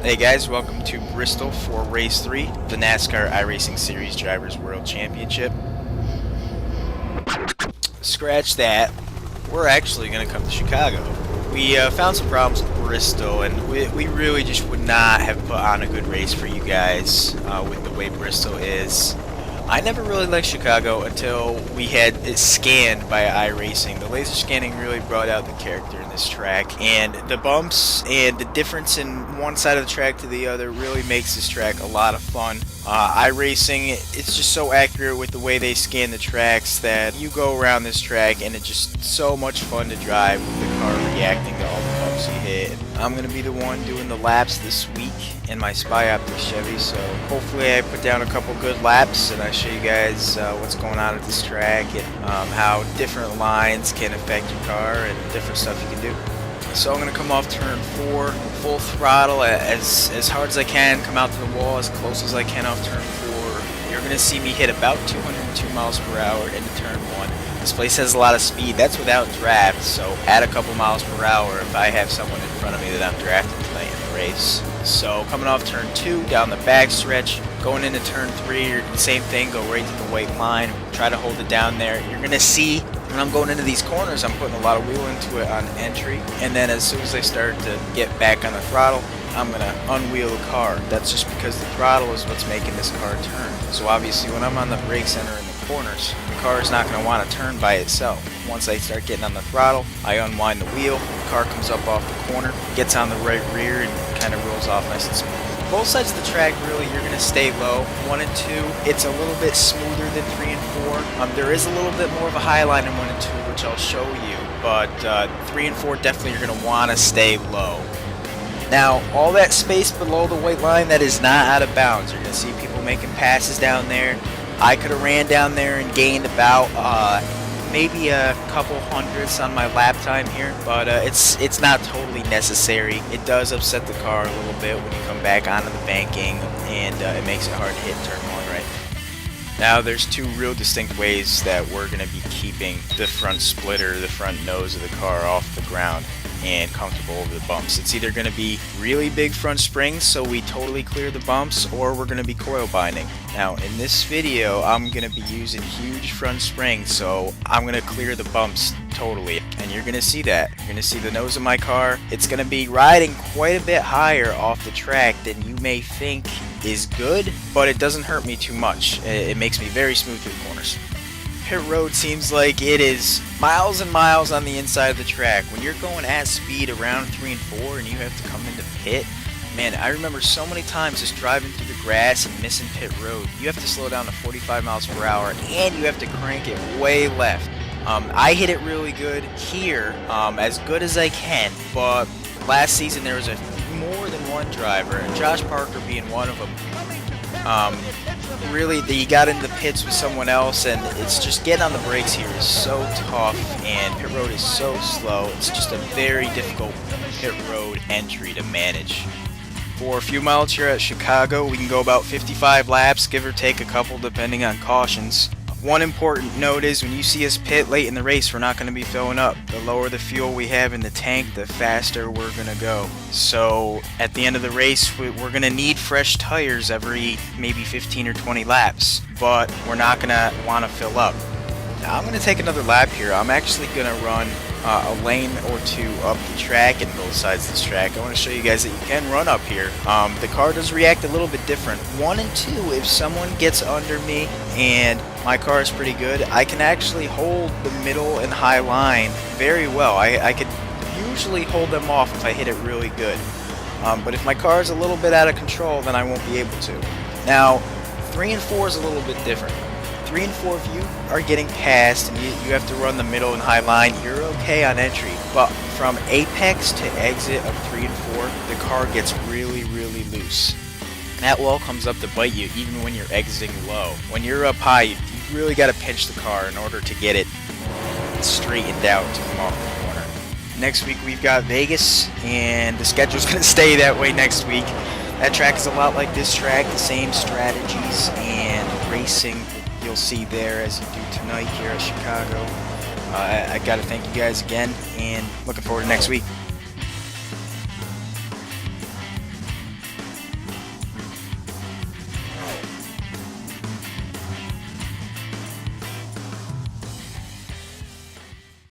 Hey guys, welcome to Bristol for Race 3, the NASCAR iRacing Series Drivers World Championship. Scratch that, we're actually going to come to Chicago. We found some problems with Bristol, and we really just would not have put on a good race for you guys with the way Bristol is. I never really liked Chicago until we had it scanned by iRacing. The laser scanning really brought out the character in this track, and the bumps and the difference in one side of the track to the other really makes this track a lot of fun. iRacing, it's just so accurate with the way they scan the tracks that you go around this track and it's just so much fun to drive with the car reacting to all the bumps you hit. I'm going to be the one doing the laps this week in my Spy Optic Chevy, so hopefully I put down a couple good laps and I show you guys what's going on at this track and how different lines can affect your car and different stuff you can do. So I'm going to come off turn 4, full throttle as hard as I can, come out to the wall as close as I can off turn 4. You're going to see me hit about 202 miles per hour into turn 1. This place has a lot of speed. That's without draft, so add a couple miles per hour if I have someone in front of me that I'm drafting tonight in the race. So coming off turn 2, down the back stretch, going into turn 3, same thing, go right to the white line, try to hold it down there. You're going to see when I'm going into these corners, I'm putting a lot of wheel into it on entry, and then as soon as I start to get back on the throttle, I'm going to unwheel the car. That's just because the throttle is what's making this car turn. So obviously when I'm on the brake center in the corners, the car is not going to want to turn by itself. Once I start getting on the throttle, I unwind the wheel, the car comes up off the corner, gets on the right rear, and kind of rolls off nice and smooth. Both sides of the track, really, you're going to stay low. 1 and 2, it's a little bit smoother than 3 and 4. There is a little bit more of a high line in 1 and 2, which I'll show you, but 3 and 4 definitely you're going to want to stay low. Now, all that space below the white line, that is not out of bounds. You're going to see people making passes down there. I could have ran down there and gained about maybe a couple hundredths on my lap time here, but it's not totally necessary. It does upset the car a little bit when you come back onto the banking, and it makes it hard to hit turn 1 right. Now there's 2 real distinct ways that we're going to be keeping the front splitter, the front nose of the car off the ground and comfortable over the bumps. It's either going to be really big front springs so we totally clear the bumps, or we're going to be coil binding. Now in this video I'm going to be using huge front springs, so I'm going to clear the bumps totally, and you're going to see that. You're going to see the nose of my car. It's going to be riding quite a bit higher off the track than you may think is good, but it doesn't hurt me too much. It makes me very smooth through the corners. Pit road seems like it is miles and miles on the inside of the track. When you're going at speed around 3 and 4 and you have to come into pit, man, I remember so many times just driving through the grass and missing pit road. You have to slow down to 45 miles per hour and you have to crank it way left. I hit it really good here, as good as I can, but last season there was more than one driver, and Josh Parker being one of them. Really, he got into the pits with someone else, and it's just getting on the brakes here is so tough, and pit road is so slow. It's just a very difficult pit road entry to manage. For a few miles here at Chicago, we can go about 55 laps, give or take a couple depending on cautions. One important note is when you see us pit late in the race, we're not going to be filling up. The lower the fuel we have in the tank, the faster we're going to go. So at the end of the race, we're going to need fresh tires every maybe 15 or 20 laps, but we're not going to want to fill up. Now I'm going to take another lap here. I'm actually going to run a lane or 2 up the track and both sides of this track. I want to show you guys that you can run up here. The car does react a little bit different. 1 and 2, if someone gets under me and my car is pretty good, I can actually hold the middle and high line very well. I could usually hold them off if I hit it really good. But if my car is a little bit out of control, then I won't be able to. Now, 3 and 4 is a little bit different. 3 and 4, if you are getting passed and you have to run the middle and high line, you're okay on entry. But from apex to exit of 3 and 4, the car gets really, really loose. That wall comes up to bite you even when you're exiting low. When you're up high, you really got to pinch the car in order to get it straightened out to come off the corner. Next week we've got Vegas, and the schedule's going to stay that way next week. That track is a lot like this track, the same strategies and racing you'll see there as you do tonight here at Chicago. I got to thank you guys again, and looking forward to next week.